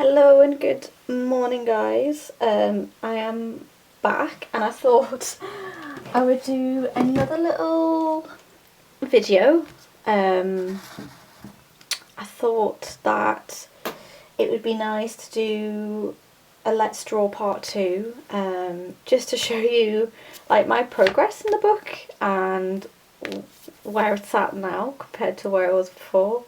Hello and good morning, guys. I am back and I thought I would do another little video. I thought that it would be nice to do a Let's Draw part 2, just to show you like my progress in the book and where it's at now compared to where it was before.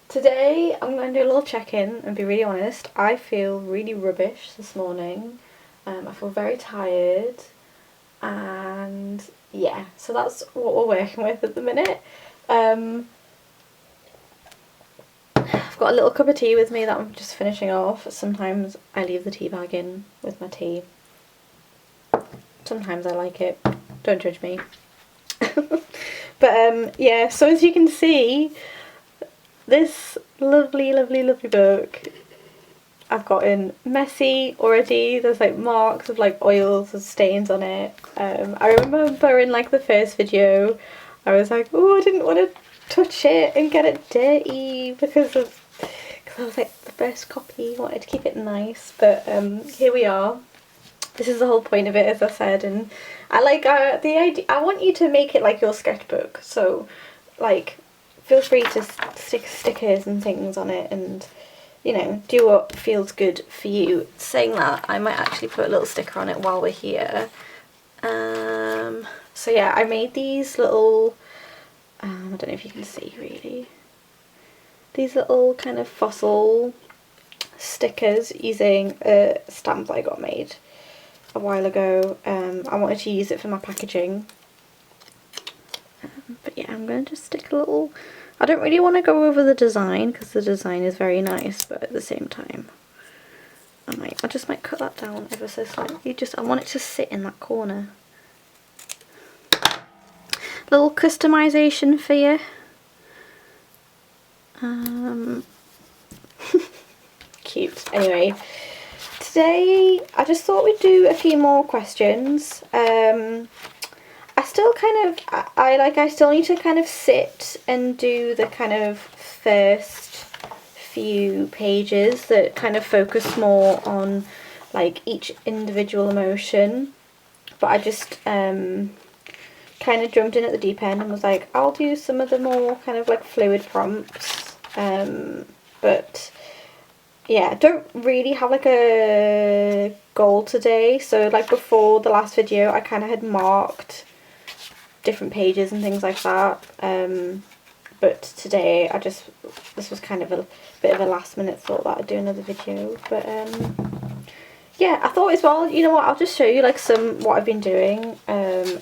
Today I'm going to do a little check-in and be really honest. I feel really rubbish this morning. I feel very tired, and yeah, so that's what we're working with at the minute. I've got a little cup of tea with me that I'm just finishing off. Sometimes I leave the tea bag in with my tea. Sometimes I like it. Don't judge me. But yeah, so as you can see, this lovely book, I've gotten messy already. There's like marks of like oils and stains on it. I remember in like the first video I was like, oh, I didn't want to touch it and get it dirty because I was like the first copy, wanted to keep it nice, but here we are. This is the whole point of it, as I said, and I like the idea. I want you to make it like your sketchbook, so like feel free to stick stickers and things on it and, you know, do what feels good for you. Saying that, I might actually put a little sticker on it while we're here. So yeah, I made these little, I don't know if you can see really, these little kind of fossil stickers using a stamp that I got made a while ago. I wanted to use it for my packaging. But yeah, I'm going to just stick a little, I don't really want to go over the design because the design is very nice, but at the same time I just might cut that down ever so slightly. I want it to sit in that corner. Little customization for you. Cute. Anyway, today I just thought we'd do a few more questions. I still kind of, I still need to kind of sit and do the kind of first few pages that kind of focus more on like each individual emotion, but I just kind of jumped in at the deep end and was like, I'll do some of the more kind of like fluid prompts, but yeah, I don't really have like a goal today. So like before the last video I kind of had marked different pages and things like that, but today this was kind of a bit of a last minute thought that I'd do another video. But yeah, I thought as well, you know what, I'll just show you like what I've been doing. I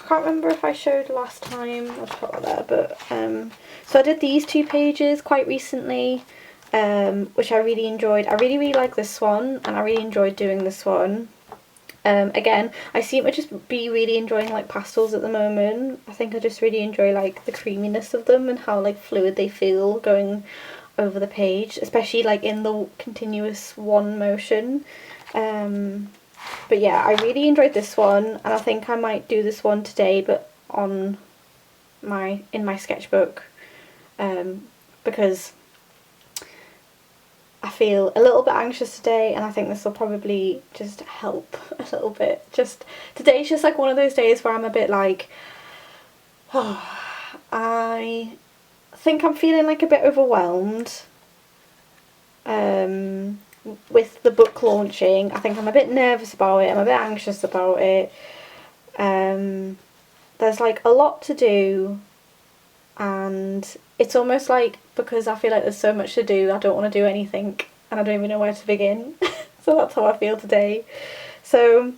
can't remember if I showed last time. I'll just put that there, but so I did these 2 pages quite recently, which I really enjoyed. I really like this one, and I really enjoyed doing this one. Again, I seem to just be really enjoying like pastels at the moment. I think I just really enjoy like the creaminess of them and how like fluid they feel going over the page, especially like in the continuous one motion. But yeah, I really enjoyed this one, and I think I might do this one today, but in my sketchbook, because I feel a little bit anxious today, and I think this will probably just help a little bit. Today's just like one of those days where I'm a bit like, oh, I think I'm feeling like a bit overwhelmed with the book launching. I think I'm a bit nervous about it, I'm a bit anxious about it. There's like a lot to do, and it's almost like, because I feel like there's so much to do, I don't want to do anything and I don't even know where to begin. So that's how I feel today. So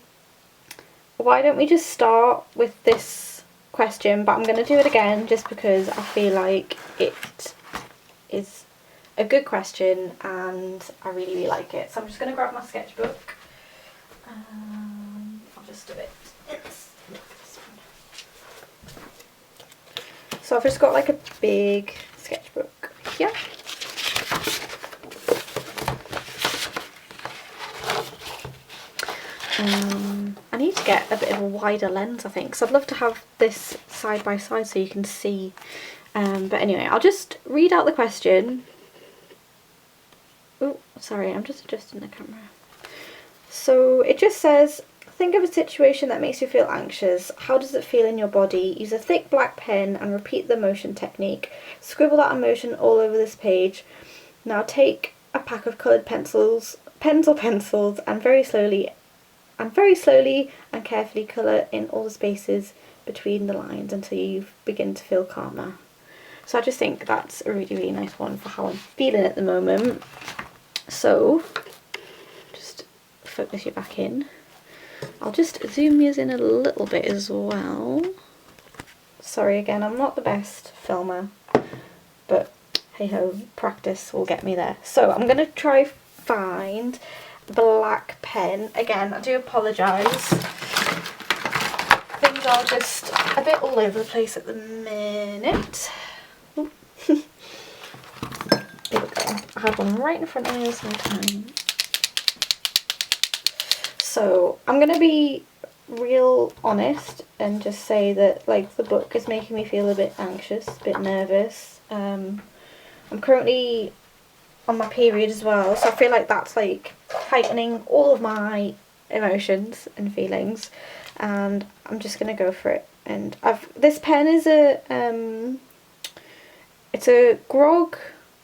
why don't we just start with this question, but I'm going to do it again just because I feel like it is a good question and I really like it. So I'm just going to grab my sketchbook. I'll just do it. So I've just got like a big sketchbook here. I need to get a bit of a wider lens, I think, because I'd love to have this side by side so you can see. But anyway, I'll just read out the question Sorry, I'm just adjusting the camera. So it just says, think of a situation that makes you feel anxious. How does it feel in your body? Use a thick black pen and repeat the motion technique. Scribble that emotion all over this page. Now take a pack of coloured pencils, pens or pencils, and very slowly and carefully colour in all the spaces between the lines until you begin to feel calmer. So I just think that's a really, really nice one for how I'm feeling at the moment. So just focus you back in. I'll just zoom yours in a little bit as well. Sorry again, I'm not the best filmer, but hey ho, practice will get me there. So I'm going to try find black pen. Again, I do apologise. Things are just a bit all over the place at the minute. Here we go. I had one right in front of me this whole time. So I'm going to be real honest and just say that like the book is making me feel a bit anxious, a bit nervous. I'm currently on my period as well, so I feel like that's like heightening all of my emotions and feelings, and I'm just gonna go for it. And this pen is it's a Grog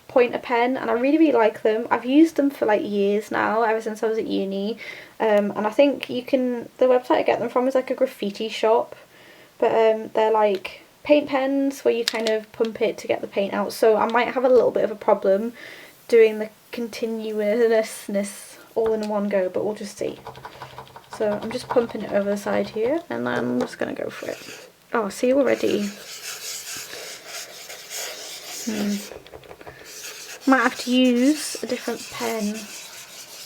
pointer pen, and I really, really like them. I've used them for like years now, ever since I was at uni, and I think the website I get them from is like a graffiti shop, but they're like paint pens where you kind of pump it to get the paint out, so I might have a little bit of a problem doing the continuousness all in one go, but we'll just see. So I'm just pumping it over the side here, and then I'm just going to go for it. Oh, see already. Might have to use a different pen,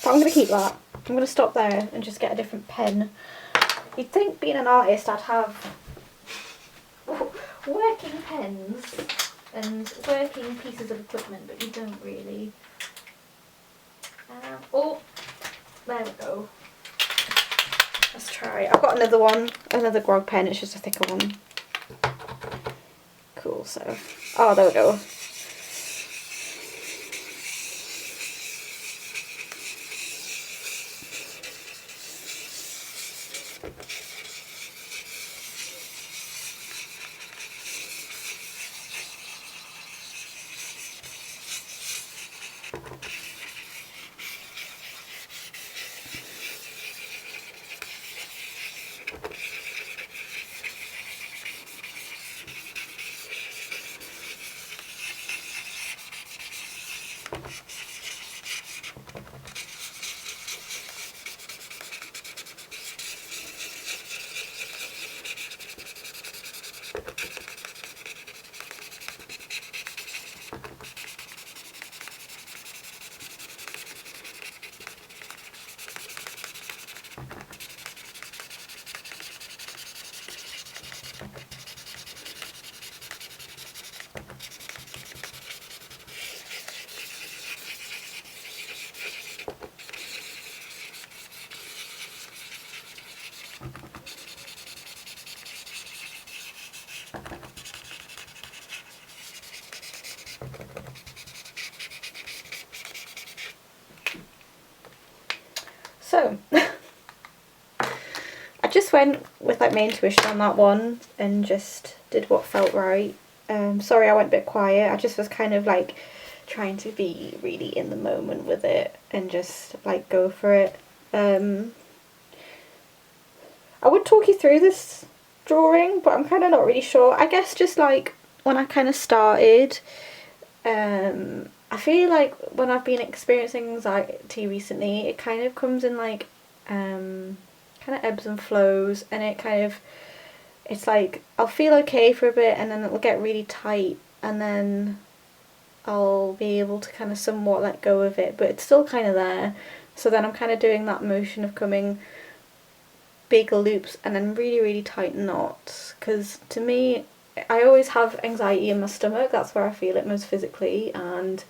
but I'm going to keep that. I'm going to stop there and just get a different pen. You'd think being an artist I'd have working pens and working pieces of equipment, but you don't really. Oh, there we go. Let's try. I've got another one, another Grog pen, it's just a thicker one. Cool, so, oh, there we go. So, I just went with like my intuition on that one and just did what felt right. Sorry I went a bit quiet, I just was kind of like trying to be really in the moment with it and just like go for it. I would talk you through this drawing, but I'm kind of not really sure. I guess just like when I kind of started, I feel like when I've been experiencing anxiety recently, it kind of comes in like kind of ebbs and flows, and it's like I'll feel okay for a bit and then it'll get really tight, and then I'll be able to kind of somewhat let go of it, but it's still kind of there. So then I'm kind of doing that motion of coming big loops and then really, really tight knots, because to me, I always have anxiety in my stomach. That's where I feel it most physically, and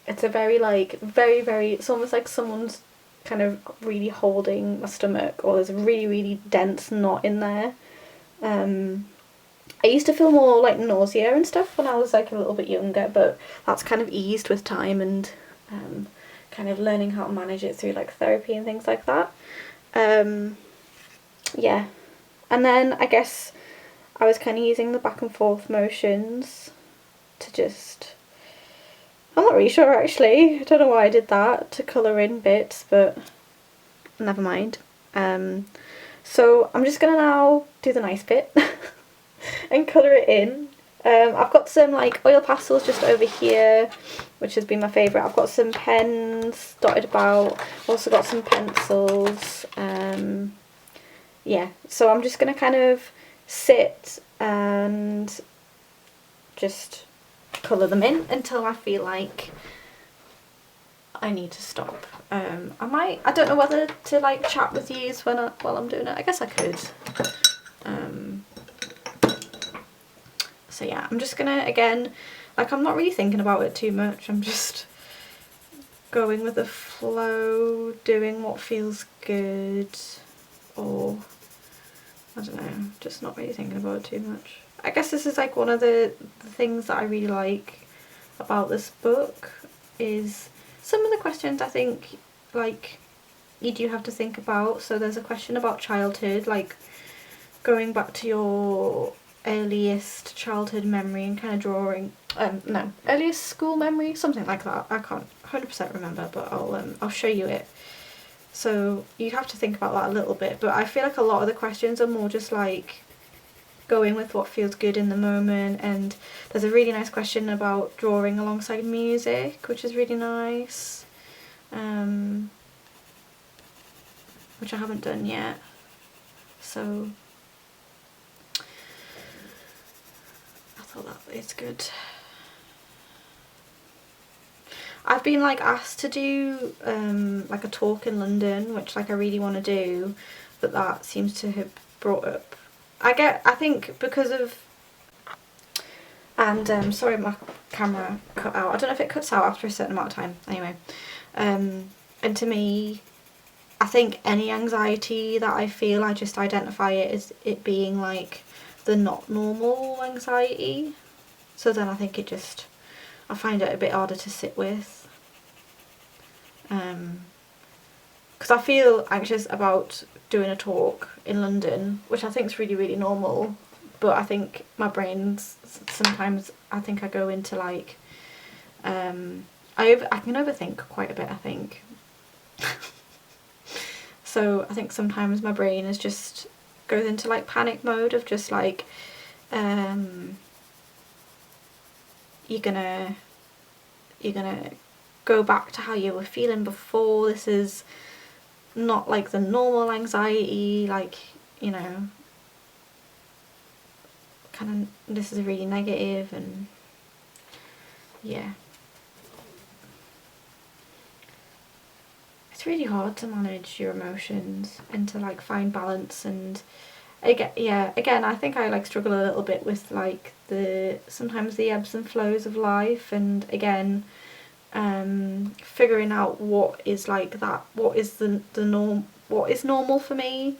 it's a very it's almost like someone's kind of really holding my stomach, or there's a really, really dense knot in there. I used to feel more like nausea and stuff when I was like a little bit younger, but that's kind of eased with time, and kind of learning how to manage it through like therapy and things like that. Yeah, and then I guess I was kind of using the back and forth motions to just, I'm not really sure actually, I don't know why I did that, to colour in bits, but never mind. So I'm just going to now do the nice bit and colour it in. I've got some like oil pastels just over here, which has been my favourite. I've got some pens dotted about, also got some pencils. Yeah, so I'm just going to kind of sit and just colour them in until I feel like I need to stop. I don't know whether to like chat with you while I'm doing it. I guess I could. So yeah, I'm just gonna, again, like I'm not really thinking about it too much. I'm just going with the flow, doing what feels good, or I don't know, just not really thinking about it too much. I guess this is like one of the things that I really like about this book, is some of the questions I think like you do have to think about. So there's a question about childhood, like going back to your earliest childhood memory and kind of drawing, no, earliest school memory, something like that. I can't 100% remember, but I'll show you it. So you have to think about that a little bit, but I feel like a lot of the questions are more just like going with what feels good in the moment. And there's a really nice question about drawing alongside music, which is really nice, which I haven't done yet. So I thought that is good. I've been like asked to do like a talk in London, which like I really want to do, but that seems to have brought up, I think because of, and sorry my camera cut out, I don't know if it cuts out after a certain amount of time, anyway, and to me, I think any anxiety that I feel, I just identify it as it being like the not normal anxiety, so then I think I find it a bit harder to sit with, because I feel anxious about doing a talk in London, which I think is really, really normal, but I think my brain's, sometimes I think I go into like, I can overthink quite a bit, I think. So I think sometimes my brain is just goes into like panic mode of just like, you're gonna go back to how you were feeling before. This is not like the normal anxiety, like, you know, kind of, this is really negative, and yeah. It's really hard to manage your emotions and to like find balance, and again I think I like struggle a little bit with like sometimes the ebbs and flows of life, and again figuring out what is like that, what is the norm, what is normal for me.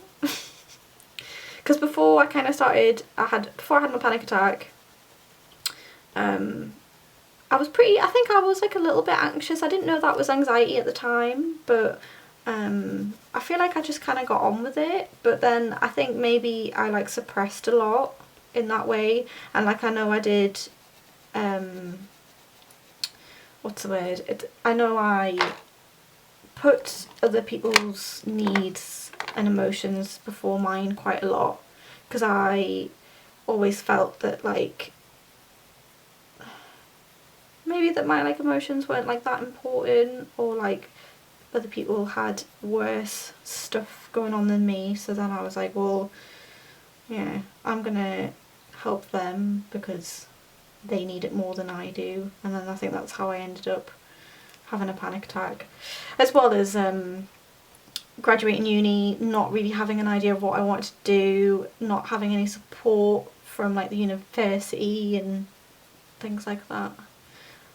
Because before I kind of started, before I had my panic attack, I think I was like a little bit anxious. I didn't know that was anxiety at the time, but I feel like I just kind of got on with it. But then I think maybe I like suppressed a lot in that way, and like I know I did, what's the word? I know I put other people's needs and emotions before mine quite a lot, because I always felt that like maybe that my like emotions weren't like that important, or like other people had worse stuff going on than me, so then I was like, well, yeah, I'm gonna help them because they need it more than I do. And then I think that's how I ended up having a panic attack, as well as graduating uni, not really having an idea of what I wanted to do, not having any support from like the university and things like that.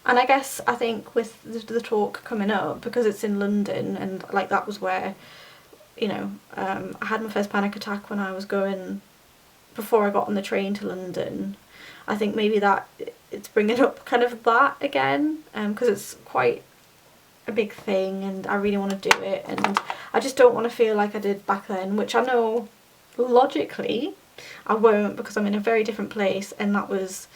And I guess I think with the talk coming up, because it's in London, and like that was where, you know, I had my first panic attack when I was going, before I got on the train to London. I think maybe that it's bringing up kind of that again, because it's quite a big thing and I really want to do it, and I just don't want to feel like I did back then, which I know logically I won't, because I'm in a very different place, and that was,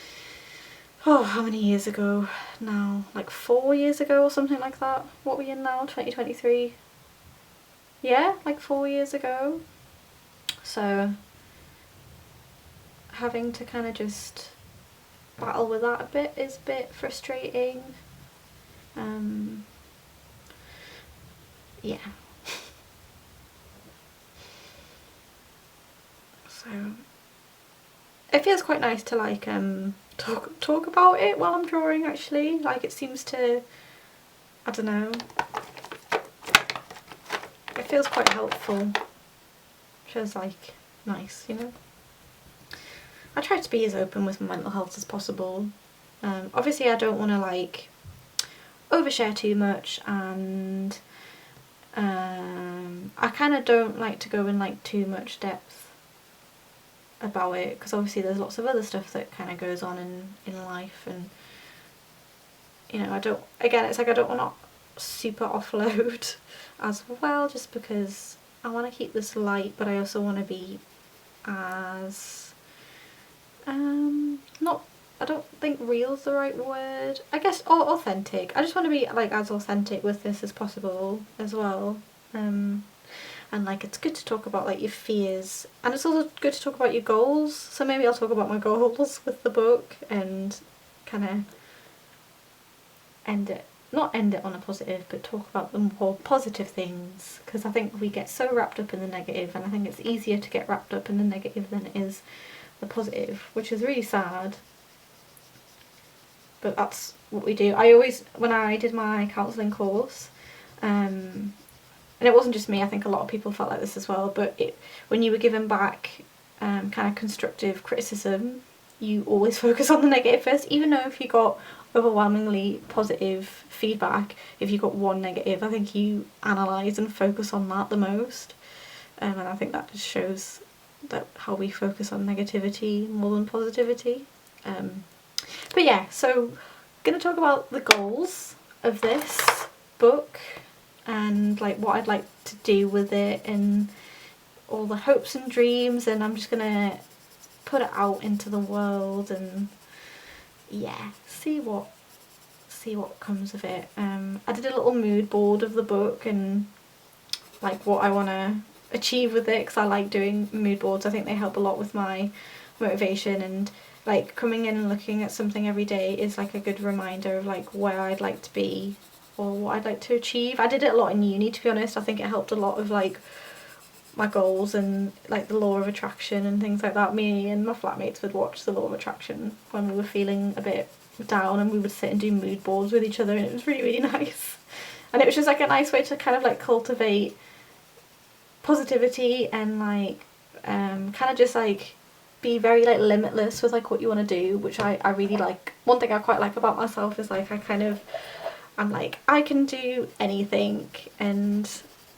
oh, how many years ago now? Like 4 years ago or something like that. What are we in now? 2023? Yeah, like 4 years ago. So having to kind of just battle with that a bit is a bit frustrating. Yeah. So it feels quite nice to like talk about it while I'm drawing, actually. Like, it seems to, I don't know, it feels quite helpful. Feels like nice, you know. I try to be as open with my mental health as possible. Obviously I don't want to like overshare too much, and I kind of don't like to go in like too much depth about it, because obviously there's lots of other stuff that kind of goes on in life, and you know, I don't, again, it's like I don't want to super offload as well, just because I want to keep this light, but I also want to be as not, I don't think real's the right word, I guess, or authentic. I just want to be like as authentic with this as possible as well. And like, it's good to talk about like your fears, and it's also good to talk about your goals, so maybe I'll talk about my goals with the book and kind of not end it on a positive, but talk about the more positive things, because I think we get so wrapped up in the negative, and I think it's easier to get wrapped up in the negative than it is the positive, which is really sad, but that's what we do. I always, when I did my counselling course, and it wasn't just me, I think a lot of people felt like this as well, but when you were given back kind of constructive criticism, you always focus on the negative first, even though if you got overwhelmingly positive feedback, if you got one negative, I think you analyse and focus on that the most, and I think that just shows that how we focus on negativity more than positivity. But yeah, so I'm going to talk about the goals of this book and like what I'd like to do with it and all the hopes and dreams, and I'm just going to put it out into the world and yeah, see what comes of it. I did a little mood board of the book and like what I want to achieve with it, because I like doing mood boards. I think they help a lot with my motivation, and like coming in and looking at something every day is like a good reminder of like where I'd like to be or what I'd like to achieve. I did it a lot in uni, to be honest. I think it helped a lot of like my goals and like the law of attraction and things like that. Me and my flatmates would watch the law of attraction when we were feeling a bit down, and we would sit and do mood boards with each other, and it was really, really nice. And it was just like a nice way to kind of like cultivate positivity and like kind of just like be very like limitless with like what you want to do, which I really like. One thing I quite like about myself is like I'm like, I can do anything, and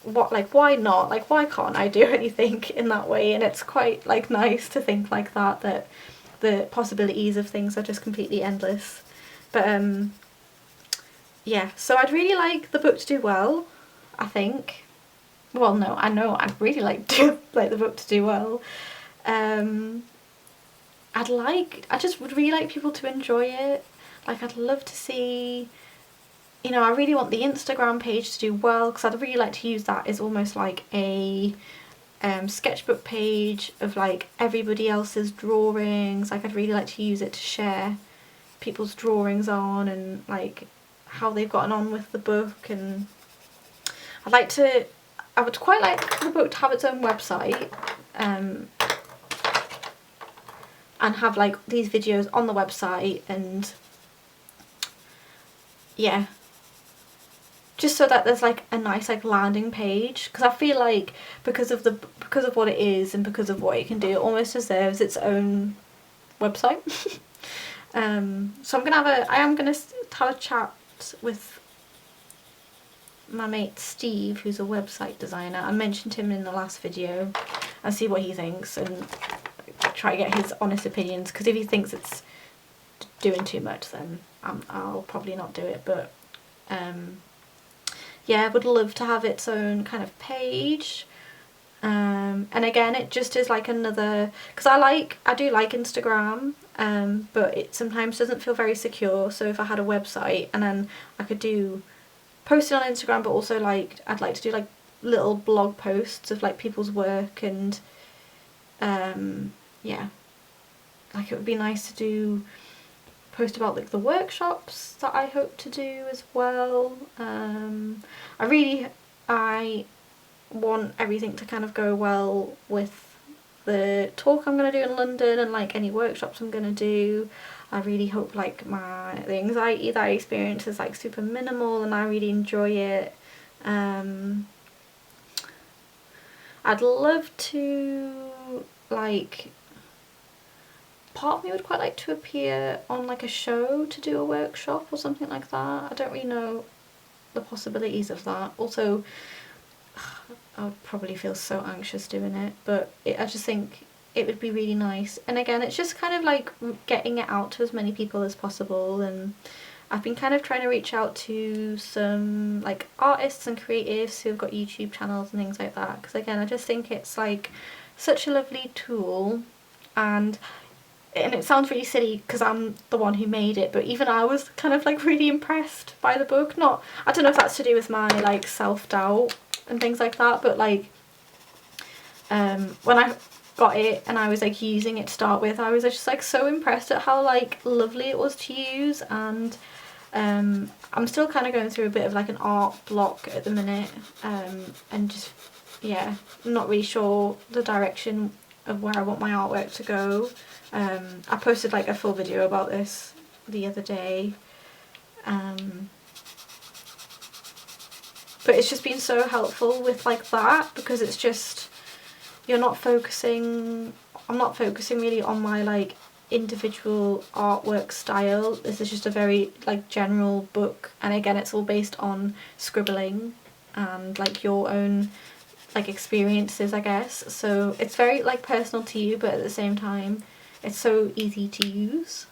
what, like, why not, like why can't I do anything in that way? And it's quite like nice to think like that the possibilities of things are just completely endless. But yeah, so I'd really like the book to do well, I think. Well, no, I know I'd really like the book to do well. I just would really like people to enjoy it. Like, I'd love to see, you know, I really want the Instagram page to do well, because I'd really like to use that as almost like a sketchbook page of like everybody else's drawings. Like, I'd really like to use it to share people's drawings on and like how they've gotten on with the book. And I would quite like the book to have its own website, and have like these videos on the website, and yeah, just so that there's like a nice like landing page, because I feel like because of what it is and because of what it can do, it almost deserves its own website. So I am gonna have a chat with my mate Steve, who's a website designer. I mentioned him in the last video, and see what he thinks and try to get his honest opinions, because if he thinks it's doing too much, then I'll probably not do it. But yeah, would love to have its own kind of page. And again, it just is like another, because I do like Instagram, but it sometimes doesn't feel very secure. So if I had a website, and then I could do posting on Instagram, but also like I'd like to do like little blog posts of like people's work, and yeah, like it would be nice to do post about like the workshops that I hope to do as well. I want everything to kind of go well with the talk I'm going to do in London, and like any workshops I'm going to do. I really hope like the anxiety that I experience is like super minimal and I really enjoy it. I'd love to, like, part of me would quite like to appear on like a show to do a workshop or something like that. I don't really know the possibilities of that. Also, I would probably feel so anxious doing it, but I just think it would be really nice. And again, it's just kind of like getting it out to as many people as possible, and I've been kind of trying to reach out to some like artists and creatives who've got YouTube channels and things like that, because again, I just think it's like such a lovely tool. And it sounds really silly because I'm the one who made it, but even I was kind of like really impressed by the book. Not, I don't know if that's to do with my like self-doubt and things like that, but like when I got it and I was like using it to start with, I was just like so impressed at how like lovely it was to use. And I'm still kind of going through a bit of like an art block at the minute, and just, yeah, not really sure the direction of where I want my artwork to go. I posted like a full video about this the other day, but it's just been so helpful with like that, because it's just, I'm not focusing really on my like individual artwork style. This is just a very like general book, and again, it's all based on scribbling and like your own like experiences, I guess. So it's very like personal to you, but at the same time it's so easy to use.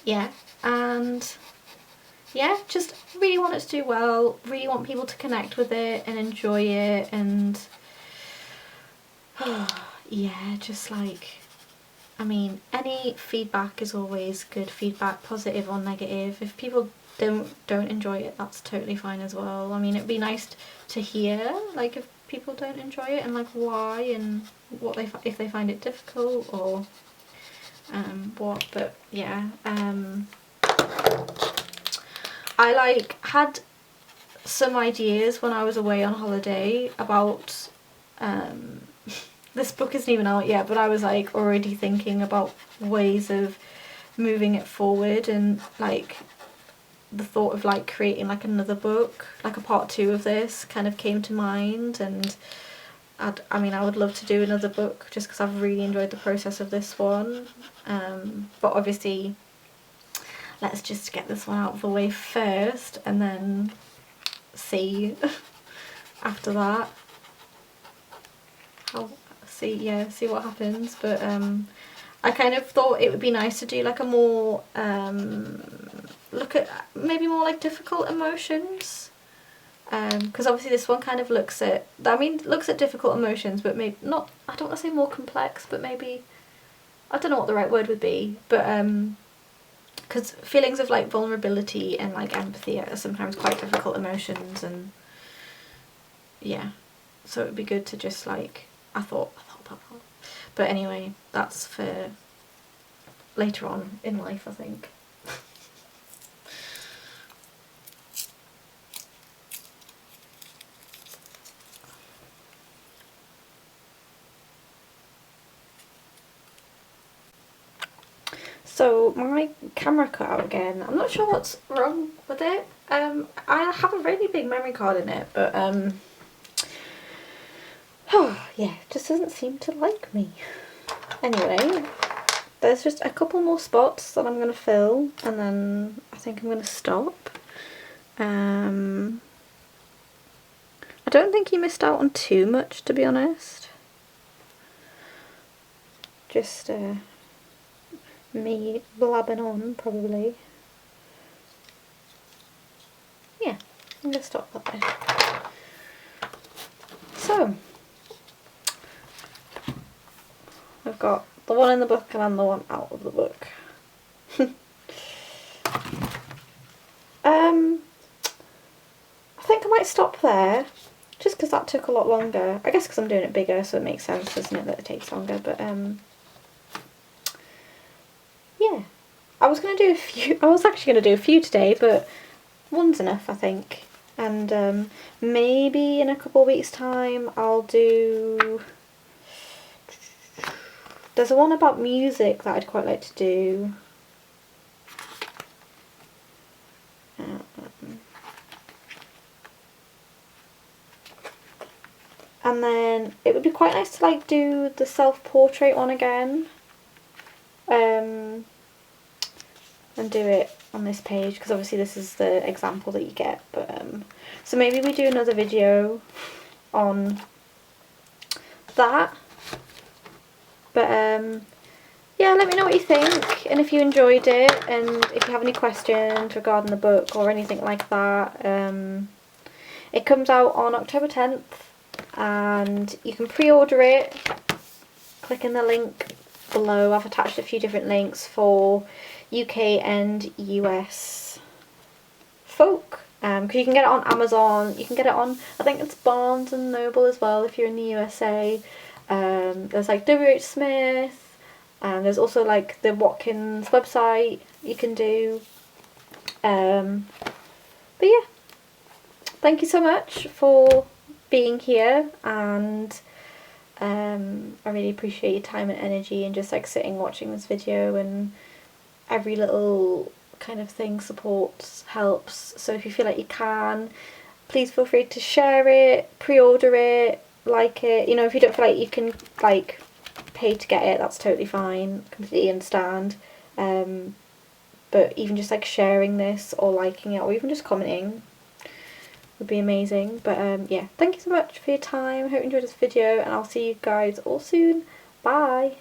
Yeah, and yeah, just really want it to do well, really want people to connect with it and enjoy it, and yeah, just like, I mean, any feedback is always good feedback, positive or negative. If people don't enjoy it, that's totally fine as well. I mean, it'd be nice to hear like if people don't enjoy it and like why, and what if they find it difficult or what. But yeah, I like had some ideas when I was away on holiday about this book isn't even out yet, but I was like already thinking about ways of moving it forward, and like the thought of like creating like another book, like a part 2 of this kind of came to mind. And I mean, I would love to do another book just because I've really enjoyed the process of this one, but obviously let's just get this one out of the way first and then see after that see what happens. But I kind of thought it would be nice to do like a more look at maybe more like difficult emotions, because obviously this one kind of looks at difficult emotions, but maybe not, I don't want to say more complex, but maybe, I don't know what the right word would be, but because feelings of like vulnerability and like empathy are sometimes quite difficult emotions, and yeah, so it would be good to just like, I thought about that. But anyway, that's for later on in life, I think. So my camera cut out again. I'm not sure what's wrong with it. I have a really big memory card in it, but oh yeah, it just doesn't seem to like me. Anyway, there's just a couple more spots that I'm going to fill, and then I think I'm going to stop. I don't think you missed out on too much, to be honest. Just me blabbing on, probably. I'm going to stop that there. So, I've got the one in the book and the one out of the book. I think I might stop there, just because that took a lot longer. I guess because I'm doing it bigger, so it makes sense, doesn't it, that it takes longer, but yeah. I was actually going to do a few today, but one's enough, I think. And maybe in a couple of weeks' time I'll do... There's one about music that I'd quite like to do. And then it would be quite nice to like do the self-portrait one again. And do it on this page, because obviously this is the example that you get. But so maybe we do another video on that. But yeah, let me know what you think, and if you enjoyed it, and if you have any questions regarding the book or anything like that. It comes out on October 10th, and you can pre-order it clicking the link below. I've attached a few different links for UK and US folk, because you can get it on Amazon, you can get it on, I think it's Barnes and Noble as well if you're in the USA. There's like WH Smith, and there's also like the Watkins website you can do. But yeah, thank you so much for being here, and I really appreciate your time and energy, and just like sitting watching this video, and every little kind of thing supports, helps. So if you feel like you can, please feel free to share it, pre-order it, like it. You know, if you don't feel like you can like pay to get it, that's totally fine, completely understand. But even just like sharing this or liking it, or even just commenting would be amazing. But yeah, thank you so much for your time. I hope you enjoyed this video, and I'll see you guys all soon. Bye.